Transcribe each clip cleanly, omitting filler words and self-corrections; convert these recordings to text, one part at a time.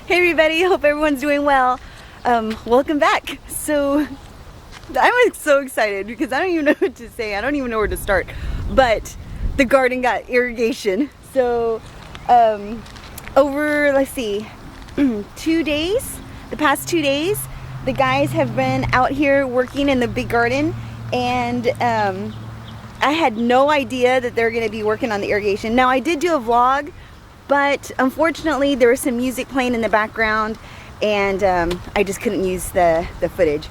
Hey everybody, hope everyone's doing well. Welcome back. So I'm so excited because I don't even know what to say. I don't even know where to start. But the garden got irrigation. So over, let's see, 2 days, the past 2 days, the guys have been out here working in the big garden, and I had no idea that they're going to be working on the irrigation. Now I did do a vlog, but unfortunately there was some music playing in the background, and I just couldn't use the footage,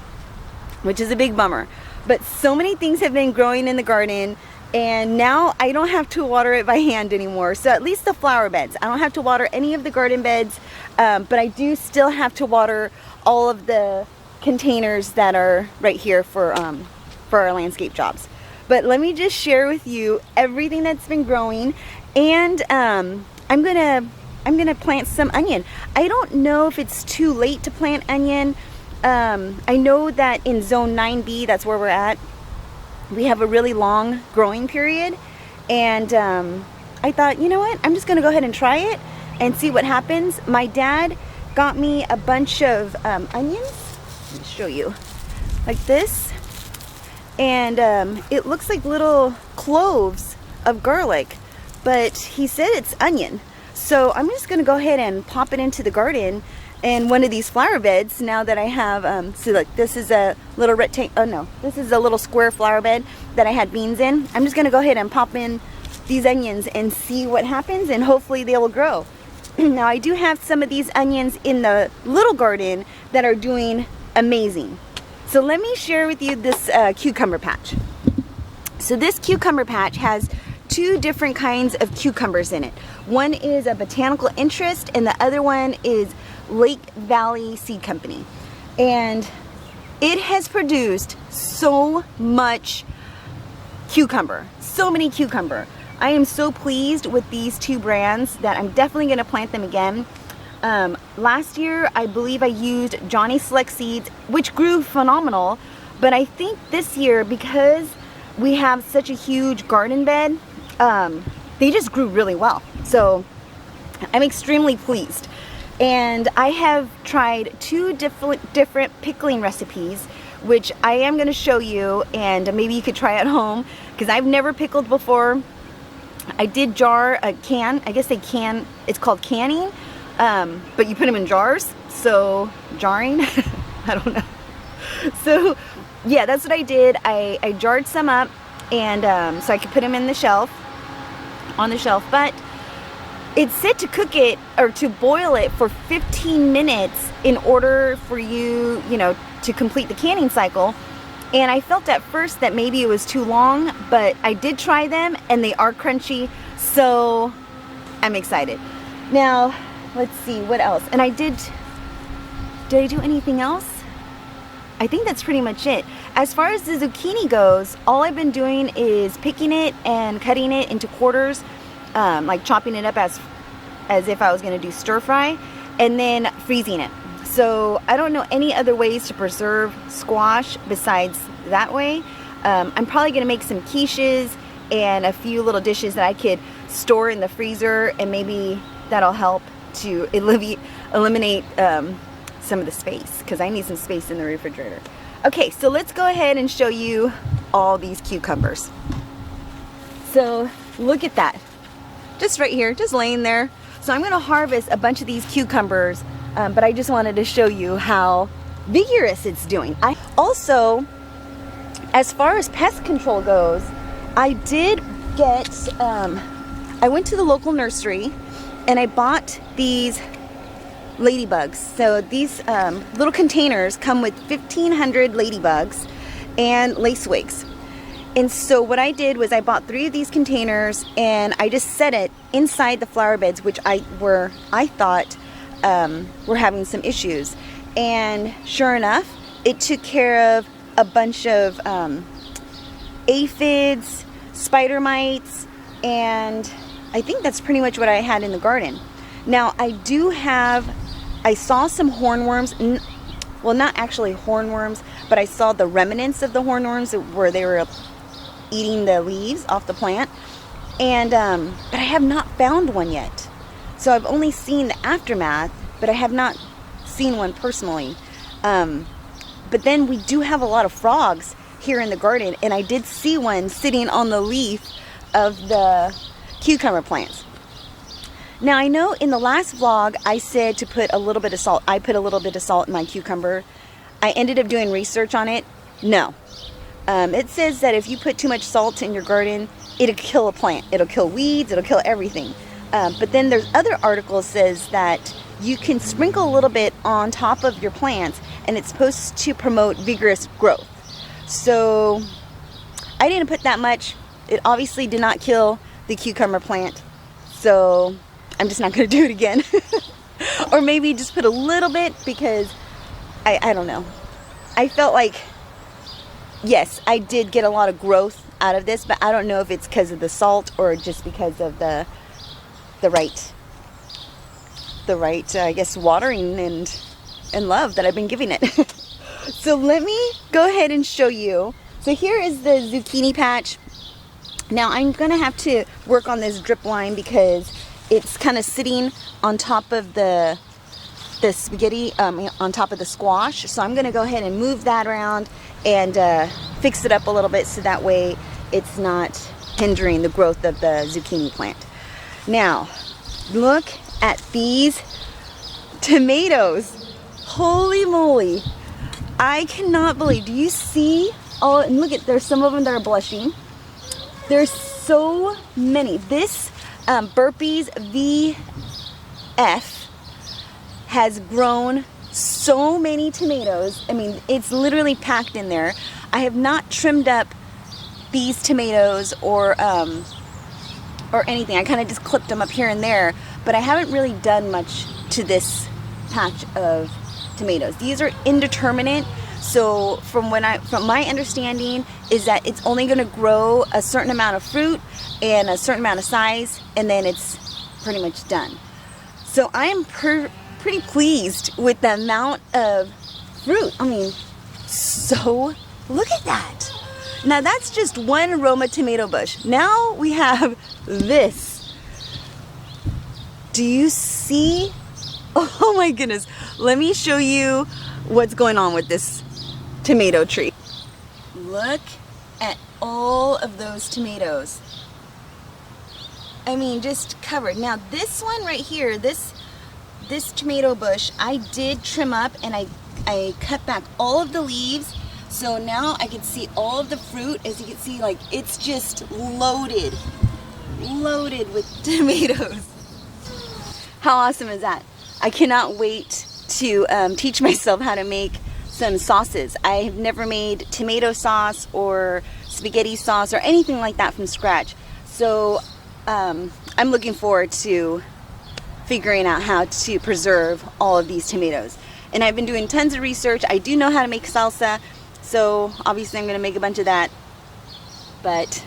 which is a big bummer. But so many things have been growing in the garden, and now I don't have to water it by hand anymore. So at least the flower beds, I don't have to water any of the garden beds, but I do still have to water all of the containers that are right here for our landscape jobs. But let me just share with you everything that's been growing, and I'm gonna plant some onion. I don't know if it's too late to plant onion. I know that in zone 9B, that's where we're at, we have a really long growing period, and I thought, you know what, I'm just gonna go ahead and try it and see what happens. My dad got me a bunch of onions. Let me show you, like this, and it looks like little cloves of garlic, but he said it's onion. So I'm just gonna go ahead and pop it into the garden in one of these flower beds now that I have, so look, this is a little rectangle, oh no, this is a little square flower bed that I had beans in. I'm just gonna go ahead and pop in these onions and see what happens, and hopefully they will grow. Now I do have some of these onions in the little garden that are doing amazing. So let me share with you this cucumber patch. So this cucumber patch has 2 different kinds of cucumbers in it. One is a botanical interest, and the other one is Lake Valley Seed Company. And it has produced so much cucumber, so many cucumber. I am so pleased with these 2 brands that I'm definitely going to plant them again. Last year, I believe I used Johnny Select Seeds, which grew phenomenal, but I think this year, because we have such a huge garden bed, they just grew really well. So I'm extremely pleased. And I have tried 2 different pickling recipes, which I am going to show you, and maybe you could try at home, because I've never pickled before. I did jar a can, I guess they can, it's called canning, but you put them in jars, so jarring, I don't know. So yeah, that's what I did. I jarred some up, and so I could put them in the shelf, on the shelf, but it said to cook it, or to boil it for 15 minutes in order for you, to complete the canning cycle. And I felt at first that maybe it was too long, but I did try them and they are crunchy, so I'm excited. Now, let's see what else. And did I do anything else? I think that's pretty much it. As far as the zucchini goes, all I've been doing is picking it and cutting it into quarters, like chopping it up as if I was going to do stir fry, and then freezing it. So I don't know any other ways to preserve squash besides that way. I'm probably going to make some quiches and a few little dishes that I could store in the freezer, and maybe that'll help to eliminate some of the space, because I need some space in the refrigerator. Okay, so let's go ahead and show you all these cucumbers. So look at that, just right here, just laying there. So I'm going to harvest a bunch of these cucumbers, but I just wanted to show you how vigorous it's doing. I also, as far as pest control goes, I did get, I went to the local nursery and I bought these ladybugs. So these little containers come with 1,500 ladybugs and lacewings. And so what I did was I bought 3 of these containers, and I just set it inside the flower beds, which I thought were having some issues. And sure enough, it took care of a bunch of aphids, spider mites, and I think that's pretty much what I had in the garden. Now I saw some hornworms, well, not actually hornworms, but I saw the remnants of the hornworms where they were eating the leaves off the plant, and but I have not found one yet. So I've only seen the aftermath, but I have not seen one personally. But then we do have a lot of frogs here in the garden, and I did see one sitting on the leaf of the cucumber plants. Now I know in the last vlog I said to put a little bit of salt. I put a little bit of salt in my cucumber. I ended up doing research on it. No. It says that if you put too much salt in your garden, it'll kill a plant. It'll kill weeds, it'll kill everything. But then there's other articles says that you can sprinkle a little bit on top of your plants, and it's supposed to promote vigorous growth. So I didn't put that much. It obviously did not kill the cucumber plant. So I'm just not going to do it again. Or maybe just put a little bit, because I don't know. I felt like, yes, I did get a lot of growth out of this, but I don't know if it's because of the salt or just because of the right, I guess, watering and love that I've been giving it. So let me go ahead and show you. So here is the zucchini patch. Now I'm going to have to work on this drip line because it's kind of sitting on top of the spaghetti, on top of the squash. So I'm going to go ahead and move that around and fix it up a little bit so that way it's not hindering the growth of the zucchini plant. Now, look at these tomatoes. Holy moly. I cannot believe, do you see? Oh, and look at, there's some of them that are blushing. There's so many. This Burpees VF has grown so many tomatoes. I mean, it's literally packed in there. I have not trimmed up these tomatoes or anything. I kind of just clipped them up here and there, but I haven't really done much to this patch of tomatoes. These are indeterminate. So from my understanding is that it's only going to grow a certain amount of fruit and a certain amount of size, and then it's pretty much done. So I am pretty pleased with the amount of fruit. I mean, so look at that. Now that's just one Roma tomato bush. Now we have this. Do you see? Oh my goodness. Let me show you what's going on with this tomato tree. Look at all of those tomatoes. I mean, just covered. Now this one right here, this tomato bush, I did trim up and I cut back all of the leaves. So now I can see all of the fruit. As you can see, like, it's just loaded with tomatoes. How awesome is that? I cannot wait to teach myself how to make some sauces. I've never made tomato sauce or spaghetti sauce or anything like that from scratch. So I'm looking forward to figuring out how to preserve all of these tomatoes. And I've been doing tons of research. I do know how to make salsa, so obviously I'm going to make a bunch of that. But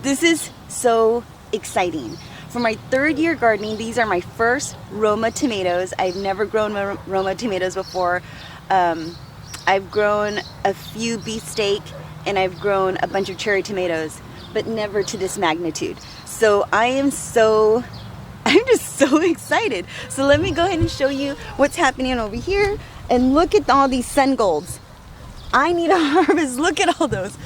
this is so exciting. For my third year gardening, these are my first Roma tomatoes. I've never grown Roma tomatoes before. I've grown a few beefsteak and I've grown a bunch of cherry tomatoes, but never to this magnitude. So I'm just so excited. So let me go ahead and show you what's happening over here. And look at all these sun golds. I need a harvest. Look at all those.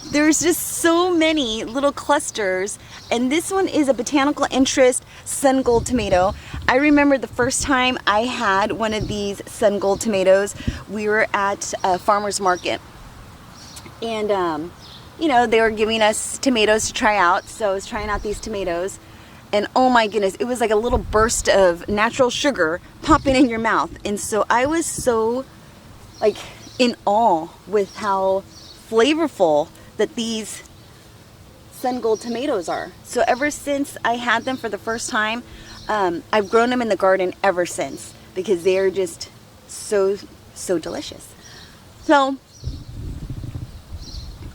There's just so many little clusters, and this one is a botanical interest sun gold tomato. I remember the first time I had one of these sun gold tomatoes, we were at a farmer's market, and you know, they were giving us tomatoes to try out, so I was trying out these tomatoes, and oh my goodness, it was like a little burst of natural sugar popping in your mouth. And so I was so like in awe with how flavorful that these sun gold tomatoes are. So ever since I had them for the first time, I've grown them in the garden ever since because they are just so delicious. So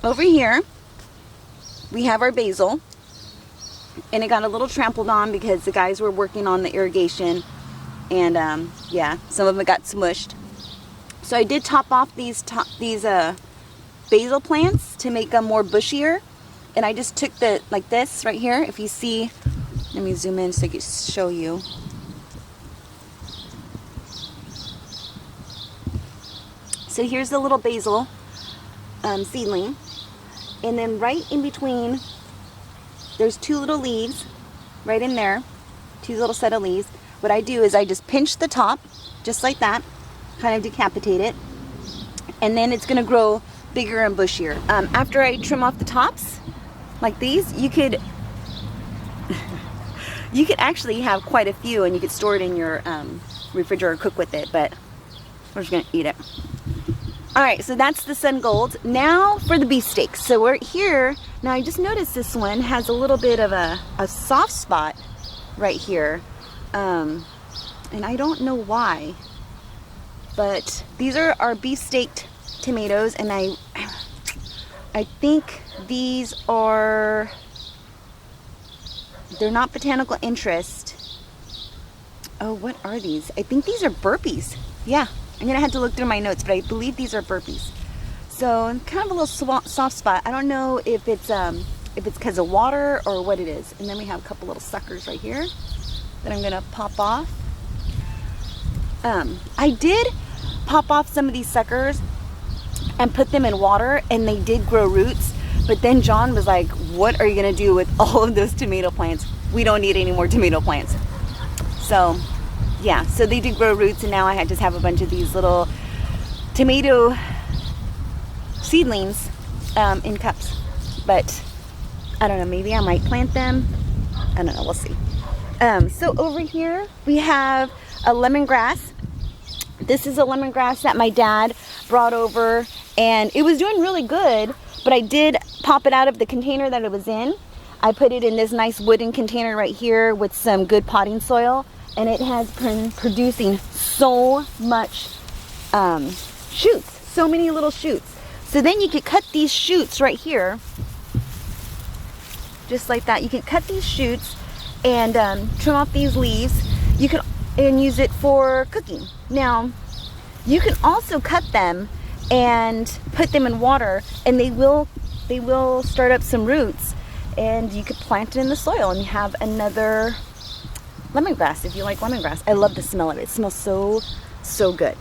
over here we have our basil, and it got a little trampled on because the guys were working on the irrigation, and yeah, some of them got smushed. So I did top off these basil plants to make them more bushier, and I just took the, like this right here, if you see, let me zoom in so I can show you. So here's the little basil seedling. And then right in between, there's two little leaves right in there, two little set of leaves. What I do is I just pinch the top, just like that, kind of decapitate it, and then it's gonna grow bigger and bushier. After I trim off the tops, like these, you could actually have quite a few, and you could store it in your refrigerator or cook with it, but we're just gonna eat it. All right, so that's the sun gold. Now for the beefsteak. So we're here. Now I just noticed this one has a little bit of a soft spot right here. And I don't know why, but these are our beefsteak tomatoes, and I think these are, they're not botanical interest. Oh, what are these? I think these are burpees. Yeah. I'm gonna have to look through my notes, but I believe these are burpees. So kind of a little soft spot. I don't know if it's because of water or what it is. And then we have a couple little suckers right here that I'm gonna pop off. I did pop off some of these suckers and put them in water, and they did grow roots. But then John was like, "What are you gonna do with all of those tomato plants? We don't need any more tomato plants." So. Yeah, so they did grow roots, and now I just have a bunch of these little tomato seedlings in cups. But I don't know, maybe I might plant them. I don't know, we'll see. So over here we have a lemongrass. This is a lemongrass that my dad brought over, and it was doing really good, but I did pop it out of the container that it was in. I put it in this nice wooden container right here with some good potting soil. And it has been producing so much shoots, so many little shoots. So then you could cut these shoots right here, just like that. You can cut these shoots and trim off these leaves. You can use it for cooking. Now, you can also cut them and put them in water, and they will start up some roots, and you could plant it in the soil, and you have another lemongrass if you like lemongrass. I love the smell of it. It smells so good.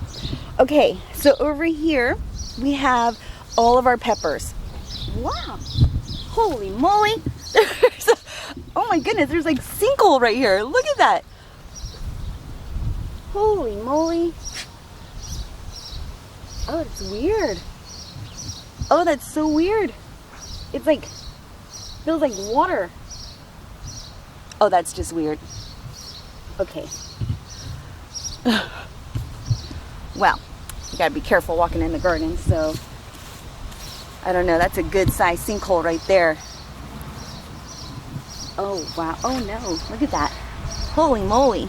Okay, so over here we have all of our peppers. Wow, holy moly. Oh my goodness, there's like sinkhole right here. Look at that. Holy moly. Oh, it's weird. Oh, that's so weird. It's like, feels like water. Oh, that's just weird. Okay. Well, you gotta be careful walking in the garden, so I don't know, that's a good size sinkhole right there. Oh wow, oh no, look at that. Holy moly.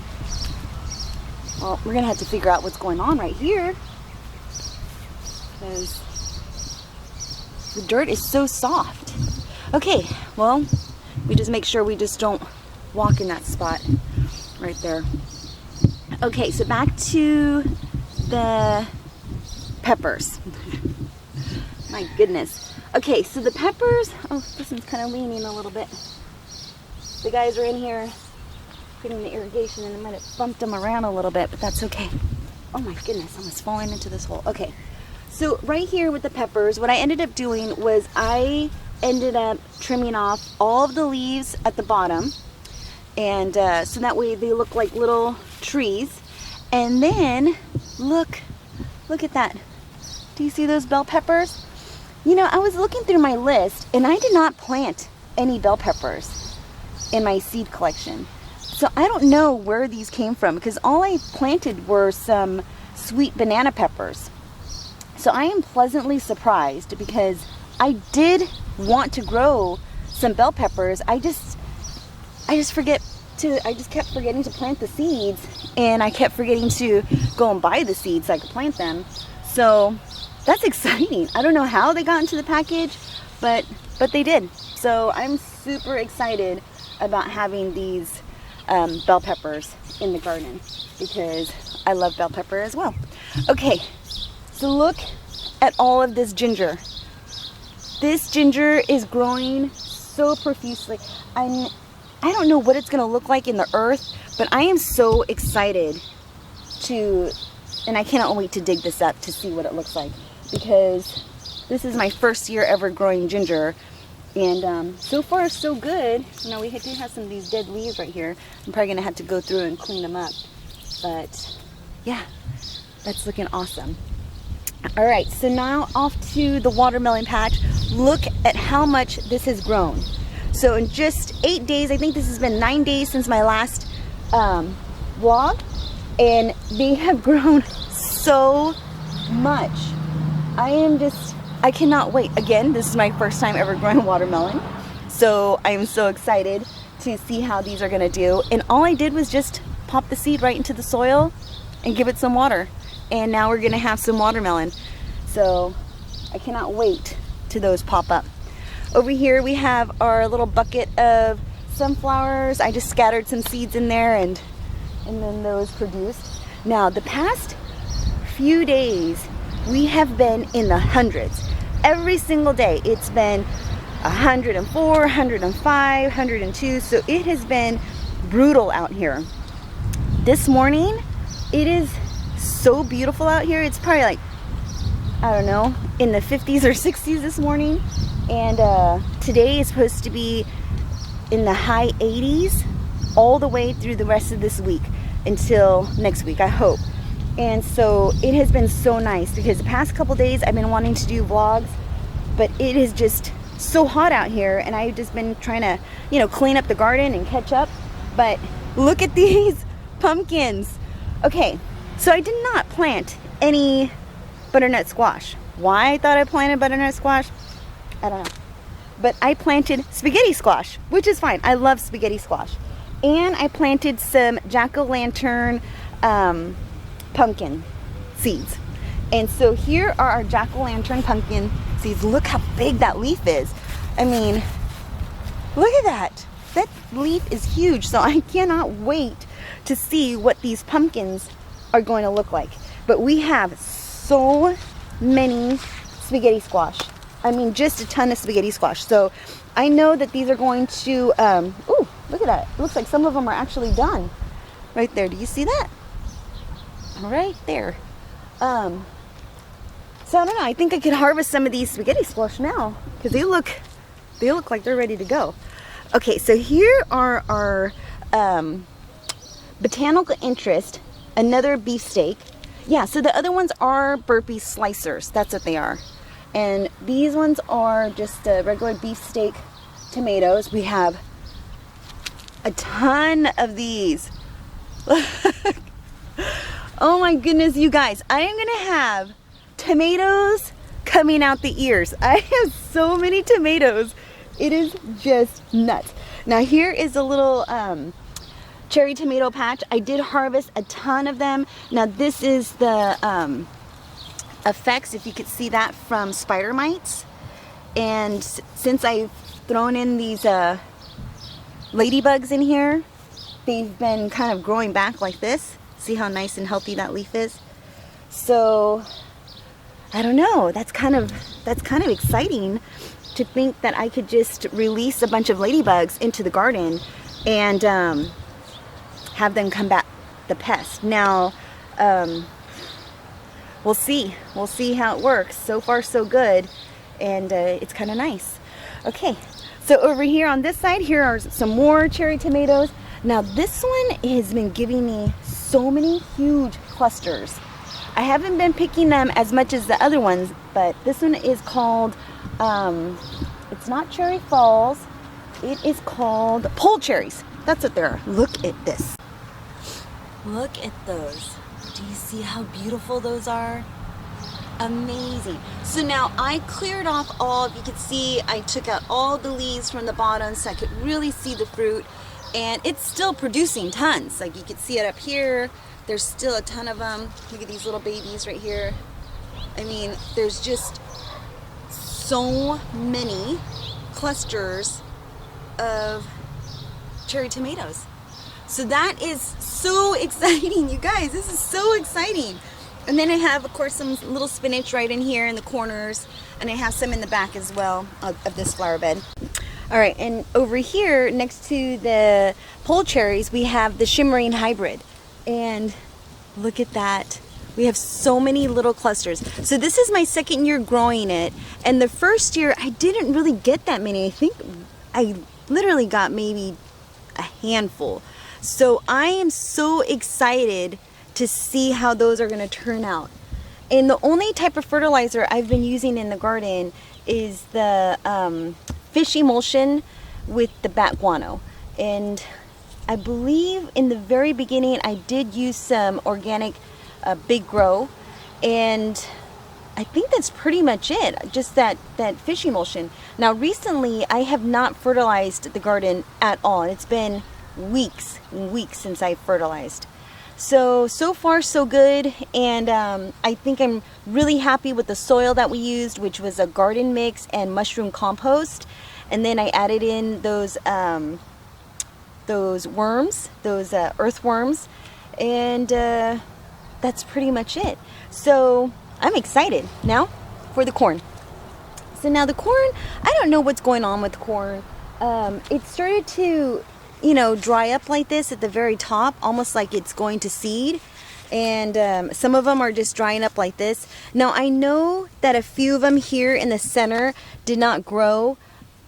Well, we're gonna have to figure out what's going on right here, because the dirt is so soft. Okay, well, we just make sure we just don't walk in that spot right there. Okay, so back to the peppers. My goodness. Okay, so the peppers, oh, this one's kind of leaning a little bit. The guys are in here putting the irrigation, and I might have bumped them around a little bit, but that's okay. Oh my goodness, I was falling into this hole. Okay, so right here with the peppers, what I ended up doing was I ended up trimming off all of the leaves at the bottom, and so that way they look like little trees. And then look at that. Do you see those bell peppers? You know, I was looking through my list, and I did not plant any bell peppers in my seed collection. So I don't know where these came from, because all I planted were some sweet banana peppers. So I am pleasantly surprised, because I did want to grow some bell peppers. I just kept forgetting to plant the seeds, and I kept forgetting to go and buy the seeds so I could plant them. So that's exciting. I don't know how they got into the package, but they did. So I'm super excited about having these bell peppers in the garden, because I love bell pepper as well. Okay, so look at all of this ginger. This ginger is growing so profusely. I don't know what it's going to look like in the earth, but I am so excited to And I cannot wait to dig this up to see what it looks like, because this is my first year ever growing ginger, and so far so good. You know, we do have some of these dead leaves right here. I'm probably gonna have to go through and clean them up, but yeah, that's looking awesome. All right, so now off to the watermelon patch. Look at how much this has grown. So in just 8 days, I think this has been 9 days since my last vlog, and they have grown so much. I cannot wait. Again, this is my first time ever growing watermelon, so I am so excited to see how these are gonna do. And all I did was just pop the seed right into the soil and give it some water, and now we're gonna have some watermelon. So I cannot wait till those pop up. Over here we have our little bucket of sunflowers. I just scattered some seeds in there, and then those produced. Now the past few days we have been in the hundreds. Every single day it's been 104, 105, 102. So it has been brutal out here. This morning it is so beautiful out here. It's probably like, I don't know, in the 50s or 60s this morning. And today is supposed to be in the high 80s all the way through the rest of this week until next week, I hope. And so it has been so nice, because the past couple days I've been wanting to do vlogs, but it is just so hot out here, and I've just been trying to, you know, clean up the garden and catch up. But look at these pumpkins. Okay, so I did not plant any butternut squash. Why I thought I planted butternut squash, I don't know. But I planted spaghetti squash, which is fine. I love spaghetti squash. And I planted some jack-o'-lantern pumpkin seeds. And so here are our jack-o'-lantern pumpkin seeds. Look how big that leaf is. I mean, look at that. That leaf is huge. So I cannot wait to see what these pumpkins are going to look like. But we have so many spaghetti squash. I mean, just a ton of spaghetti squash. So I know that these are going to, ooh, look at that. It looks like some of them are actually done. Right there, do you see that? Right there. So I don't know, I think I could harvest some of these spaghetti squash now, because they look like they're ready to go. Okay, so here are our botanical interest, another beefsteak. Yeah, so the other ones are burpee slicers. That's what they are. And these ones are just regular beefsteak tomatoes. We have a ton of these. Oh my goodness, you guys. I am gonna have tomatoes coming out the ears. I have so many tomatoes. It is just nuts. Now here is a little cherry tomato patch. I did harvest a ton of them. Now this is the effects, if you could see that, from spider mites. And since I've thrown in these ladybugs in here, they've been kind of growing back like this. See how nice and healthy that leaf is? So I don't know, that's kind of exciting to think that I could just release a bunch of ladybugs into the garden and have them combat the pest. Now we'll see how it works. So far so good, and it's kind of nice. Okay, so over here on this side, here are some more cherry tomatoes. Now this one has been giving me so many huge clusters. I haven't been picking them as much as the other ones, but this one is called, it's not Cherry Falls, it is called pole cherries. That's what they are. Look at this. Look at those. Do you see how beautiful those are? Amazing. So now I cleared off all, if you could see, I took out all the leaves from the bottom so I could really see the fruit, and it's still producing tons. Like you can see it up here. There's still a ton of them. Look at these little babies right here. I mean, there's just so many clusters of cherry tomatoes. So that is so exciting, you guys. This is so exciting. And then I have, of course, some little spinach right in here in the corners, and I have some in the back as well of this flower bed. All right, and over here next to the pole cherries, we have the shimmering hybrid. And look at that We have so many little clusters. So this is my second year growing it, and the first year I didn't really get that many. I think I literally got maybe a handful. So I am so excited to see how those are going to turn out. And the only type of fertilizer I've been using in the garden is the fish emulsion with the bat guano. And I believe in the very beginning I did use some organic Big Grow, and I think that's pretty much it, just that fish emulsion. Now recently I have not fertilized the garden at all. It's been weeks and weeks since I fertilized. So far so good, and I think I'm really happy with the soil that we used, which was a garden mix and mushroom compost. And then I added in those worms, those earthworms, and that's pretty much it. So I'm excited now for the corn. So now the corn, I don't know what's going on with corn. It started to, dry up like this at the very top, almost like it's going to seed. And some of them are just drying up like this. Now I know that a few of them here in the center did not grow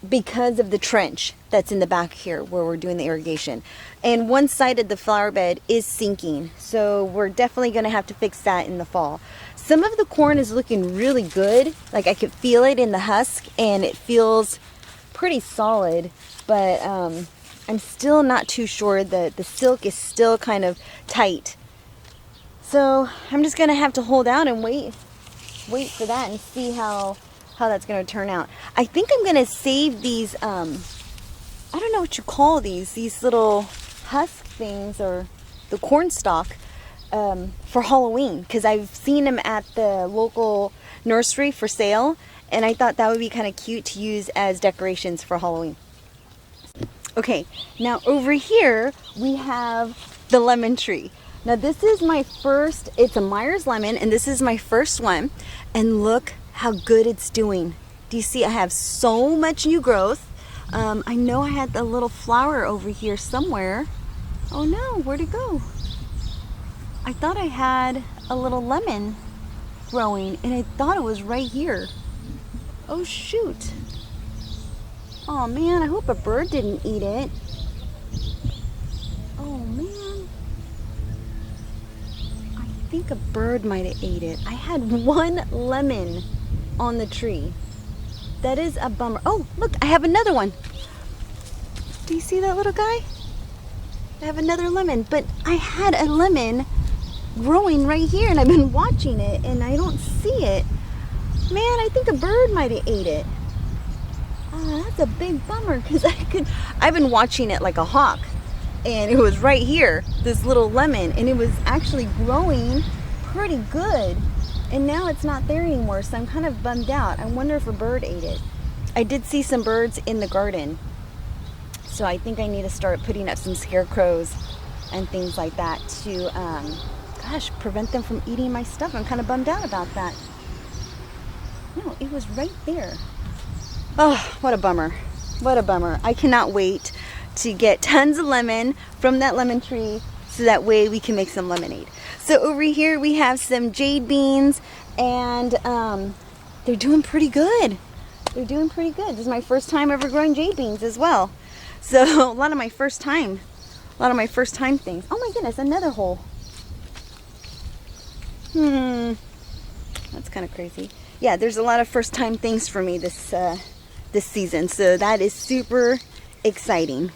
because of the trench that's in the back here where we're doing the irrigation. And one side of the flower bed is sinking. So we're definitely going to have to fix that in the fall. Some of the corn is looking really good. Like I could feel it in the husk and it feels pretty solid. But I'm still not too sure that the silk is still kind of tight. So I'm just going to have to hold out and wait for that and see how that's going to turn out. I think I'm going to save these, I don't know what you call these little husk things, or the corn stalk, for Halloween, because I've seen them at the local nursery for sale, and I thought that would be kind of cute to use as decorations for Halloween. Okay, now over here we have the lemon tree. Now this is my first, it's a Myers lemon, and this is my first one, and look how good it's doing. Do you see I have so much new growth? I know I had the little flower over here somewhere. Oh no, where'd it go? I thought I had a little lemon growing, and I thought it was right here. Oh shoot. Oh man, I hope a bird didn't eat it. Oh man. I think a bird might have ate it. I had one lemon on the tree. That is a bummer. Oh, look, I have another one. Do you see that little guy? I have another lemon, but I had a lemon growing right here, and I've been watching it, and I don't see it. Man, I think a bird might have ate it. Oh, that's a big bummer, because I've been watching it like a hawk, and it was right here, this little lemon, and it was actually growing pretty good. And now it's not there anymore, so I'm kind of bummed out. I wonder if a bird ate it. I did see some birds in the garden, so I think I need to start putting up some scarecrows and things like that to, prevent them from eating my stuff. I'm kind of bummed out about that. No, it was right there. Oh, what a bummer. What a bummer. I cannot wait to get tons of lemon from that lemon tree, so that way we can make some lemonade. So over here we have some jade beans, and they're doing pretty good. They're doing pretty good. This is my first time ever growing jade beans as well. So a lot of my first time things. Oh my goodness, another hole. That's kind of crazy. Yeah, there's a lot of first time things for me this season. So that is super exciting.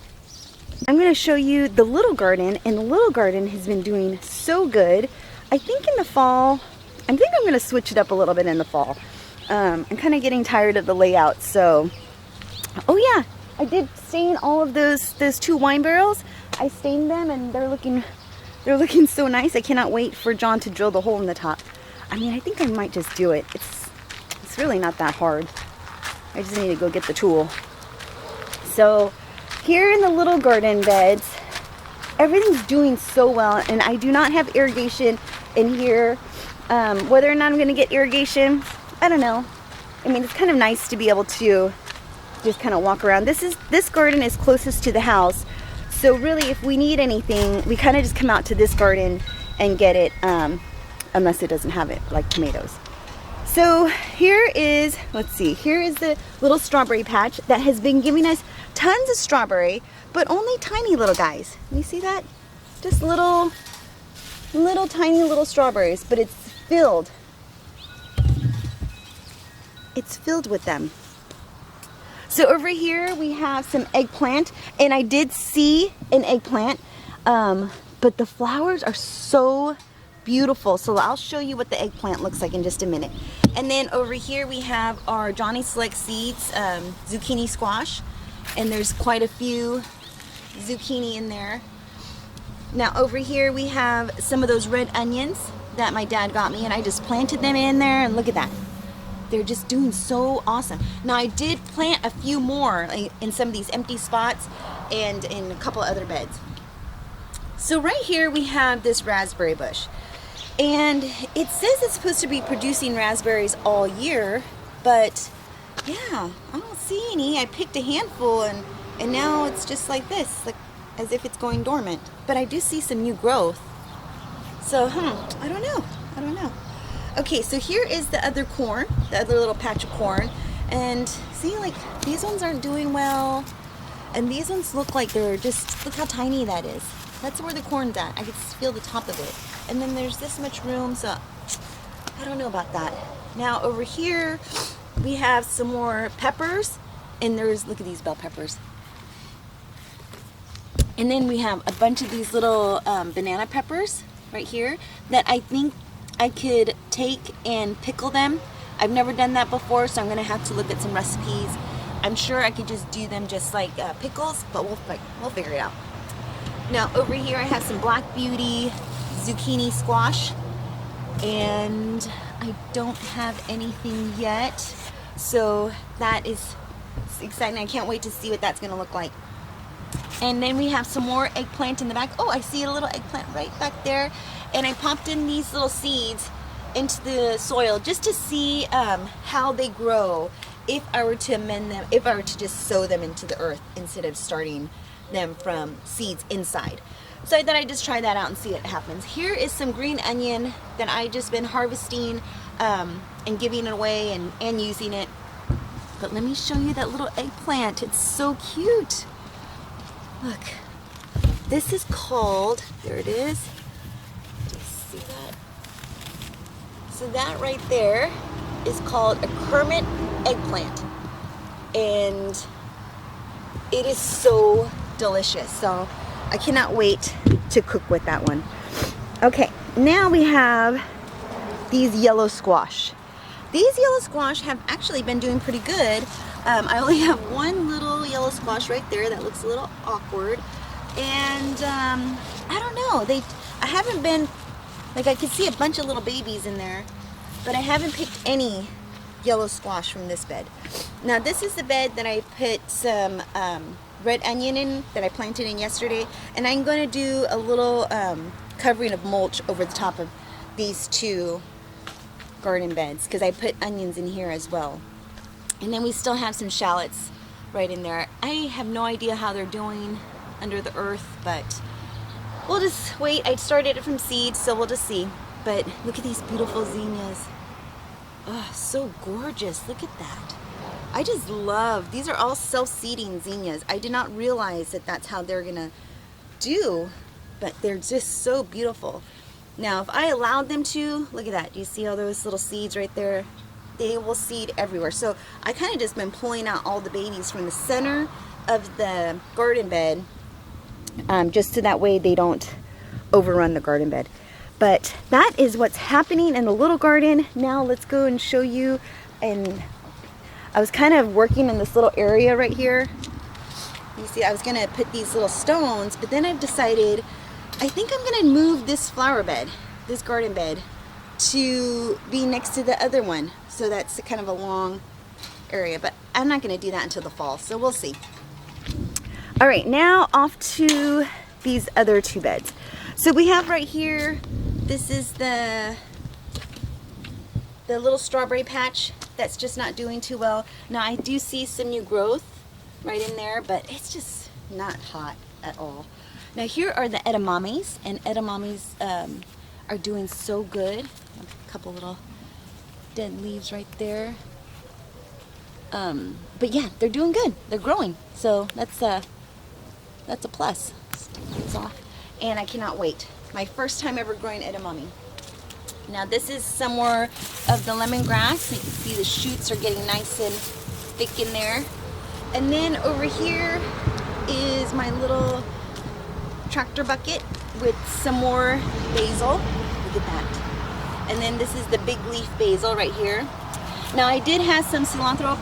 I'm going to show you the little garden, and the little garden has been doing so good. I think in the fall, I'm going to switch it up a little bit in the fall. I'm kind of getting tired of the layout, so, oh yeah, I did stain all of those two wine barrels. I stained them, and they're looking so nice. I cannot wait for John to drill the hole in the top. I mean, I think I might just do it. It's really not that hard. I just need to go get the tool. So here in the little garden beds, everything's doing so well, and I do not have irrigation in here. Whether or not I'm going to get irrigation, I don't know. I mean, it's kind of nice to be able to just kind of walk around. This garden is closest to the house, so really if we need anything, we kind of just come out to this garden and get it unless it doesn't have it, like tomatoes. So here is, let's see, here is the little strawberry patch that has been giving us tons of strawberry, but only tiny little guys. You see that? Just little tiny little strawberries, but it's filled. It's filled with them. So over here we have some eggplant, and I did see an eggplant, but the flowers are so beautiful. So I'll show you what the eggplant looks like in just a minute. And then over here we have our Johnny Select Seeds zucchini squash, and there's quite a few zucchini in there. Now over here we have some of those red onions that my dad got me, and I just planted them in there, and look at that. They're just doing so awesome. Now I did plant a few more in some of these empty spots and in a couple other beds. So right here we have this raspberry bush, and it says it's supposed to be producing raspberries all year, but yeah, I don't see any. I picked a handful, and now it's just like this, like as if it's going dormant. But I do see some new growth. So I don't know. Okay, so here is the other corn, the other little patch of corn, and see, like these ones aren't doing well, and these ones look like they're just, look how tiny that is. That's where the corn's at. I can feel the top of it, and then there's this much room, so I don't know about that. Now over here we have some more peppers, and there's, look at these bell peppers, and then we have a bunch of these little banana peppers right here that I think I could take and pickle them. I've never done that before, so I'm gonna have to look at some recipes. I'm sure I could just do them just like pickles, but we'll figure it out. Now over here I have some Black Beauty zucchini squash, and I don't have anything yet, so that is exciting. I can't wait to see what that's gonna look like. And then we have some more eggplant in the back. Oh, I see a little eggplant right back there. And I popped in these little seeds into the soil just to see how they grow if I were to amend them, if I were to just sow them into the earth instead of starting them from seeds inside. So I thought I'd just try that out and see what happens. Here is some green onion that I just been harvesting and giving it away and using it. But let me show you that little eggplant. It's so cute. Look, this is called, there it is. Do you see that? So that right there is called a Kermit eggplant. And it is so delicious. So I cannot wait to cook with that one. Okay, now we have these yellow squash. These yellow squash have actually been doing pretty good. I only have one little yellow squash right there that looks a little awkward, and I don't know, I haven't been, like I could see a bunch of little babies in there, but I haven't picked any yellow squash from this bed. Now this is the bed that I put some red onion in that I planted in yesterday, and I'm going to do a little covering of mulch over the top of these two garden beds because I put onions in here as well. And then we still have some shallots right in there. I have no idea how they're doing under the earth, but we'll just wait. I started it from seeds, so we'll just see. But look at these beautiful zinnias. Oh, so gorgeous. Look at that. I just love, these are all self-seeding zinnias. I did not realize that that's how they're gonna do, but they're just so beautiful. Now, if I allowed them to, look at that. Do you see all those little seeds right there? They will seed everywhere. So I kind of just been pulling out all the babies from the center of the garden bed, just so that way they don't overrun the garden bed. But that is what's happening in the little garden. Now let's go and show you. And I was kind of working in this little area right here. You see, I was gonna put these little stones, but then I've decided, I think I'm gonna move this flower bed, this garden bed, to be next to the other one. So that's kind of a long area, but I'm not gonna do that until the fall, so we'll see. All right, now off to these other two beds. So we have right here, this is the little strawberry patch that's just not doing too well. Now I do see some new growth right in there, but it's just not hot at all. Now here are the edamames, and edamames are doing so good. A couple little dead leaves right there. But yeah, they're doing good. They're growing. So that's a plus. Let's take these off. And I cannot wait. My first time ever growing edamame. Now this is some more of the lemongrass. You can see the shoots are getting nice and thick in there. And then over here is my little tractor bucket with some more basil. Look at that. And then this is the big leaf basil right here. Now I did have some cilantro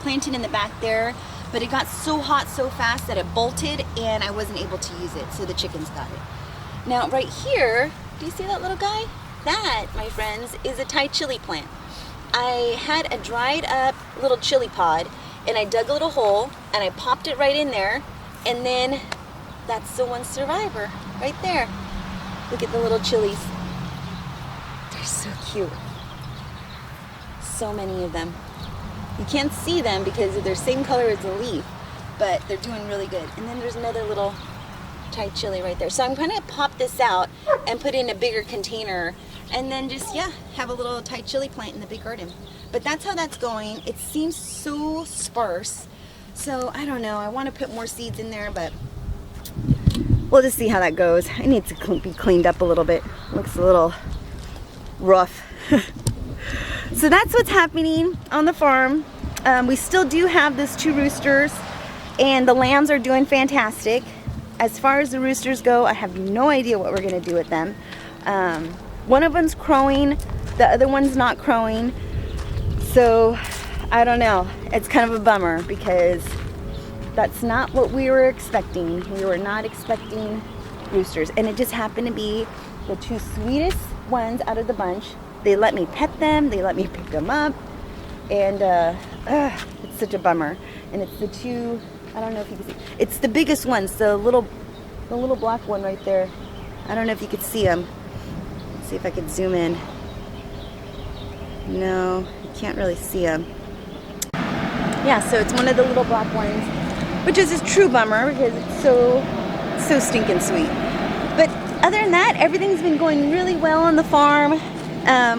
planted in the back there, but it got so hot so fast that it bolted and I wasn't able to use it, so the chickens got it. Now right here, do you see that little guy? That, my friends, is a Thai chili plant. I had a dried up little chili pod and I dug a little hole and I popped it right in there, and then that's the one survivor right there. Look at the little chilies. They're so cute. So many of them. You can't see them because they're the same color as the leaf, but they're doing really good. And then there's another little Thai chili right there. So I'm going to pop this out and put it in a bigger container, and then just, yeah, have a little Thai chili plant in the big garden. But that's how that's going. It seems so sparse. So I don't know. I want to put more seeds in there, but we'll just see how that goes. It needs to be cleaned up a little bit. Looks a little rough. So that's what's happening on the farm. We still do have those 2 roosters, and the lambs are doing fantastic. As far as the roosters go, I have no idea what we're going to do with them. One of them's crowing, the other one's not crowing. So I don't know. It's kind of a bummer because that's not what we were expecting. We were not expecting roosters, and it just happened to be the 2 sweetest ones out of the bunch. They let me pet them, they let me pick them up, and it's such a bummer. And it's the 2, I don't know if you can see, it's the biggest ones, the little black one right there. I don't know if you could see them. Let's see if I could zoom in. No, you can't really see them. Yeah, so it's one of the little black ones, which is a true bummer because it's so stinking sweet. But other than that, everything's been going really well on the farm.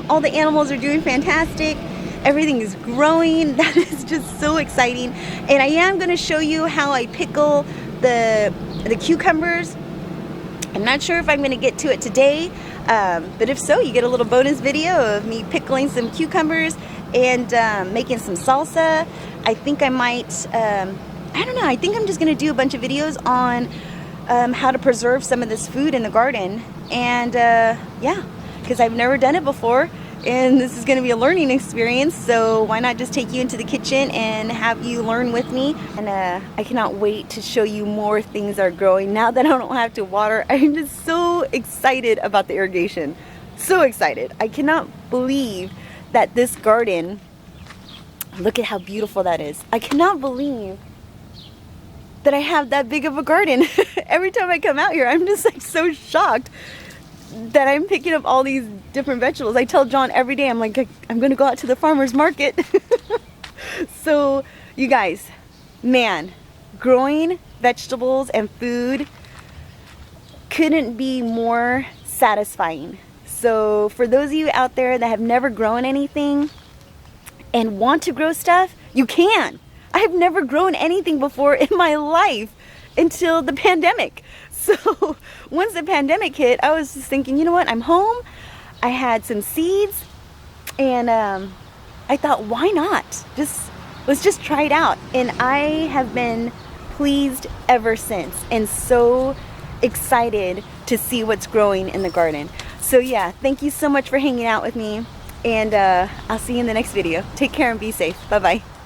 All the animals are doing fantastic. Everything is growing. That is just so exciting. And I am going to show you how I pickle the cucumbers. I'm not sure if I'm going to get to it today, but if so, you get a little bonus video of me pickling some cucumbers and making some salsa. I think I might, I don't know, I think I'm just going to do a bunch of videos on how to preserve some of this food in the garden. And yeah, because I've never done it before, and this is going to be a learning experience, so why not just take you into the kitchen and have you learn with me. And I cannot wait to show you more things that are growing now that I don't have to water. I'm just so excited about the irrigation. So excited. I cannot believe that this garden, look at how beautiful that is. I cannot believe that I have that big of a garden. Every time I come out here, I'm just like so shocked that I'm picking up all these different vegetables. I tell John every day, I'm like, I'm gonna go out to the farmer's market. So you guys, man, growing vegetables and food couldn't be more satisfying. So for those of you out there that have never grown anything and want to grow stuff, you can. I have never grown anything before in my life until the pandemic. So once the pandemic hit, I was just thinking, you know what, I'm home. I had some seeds, and I thought, why not? Let's just try it out. And I have been pleased ever since, and so excited to see what's growing in the garden. So yeah, thank you so much for hanging out with me, and I'll see you in the next video. Take care and be safe. Bye-bye.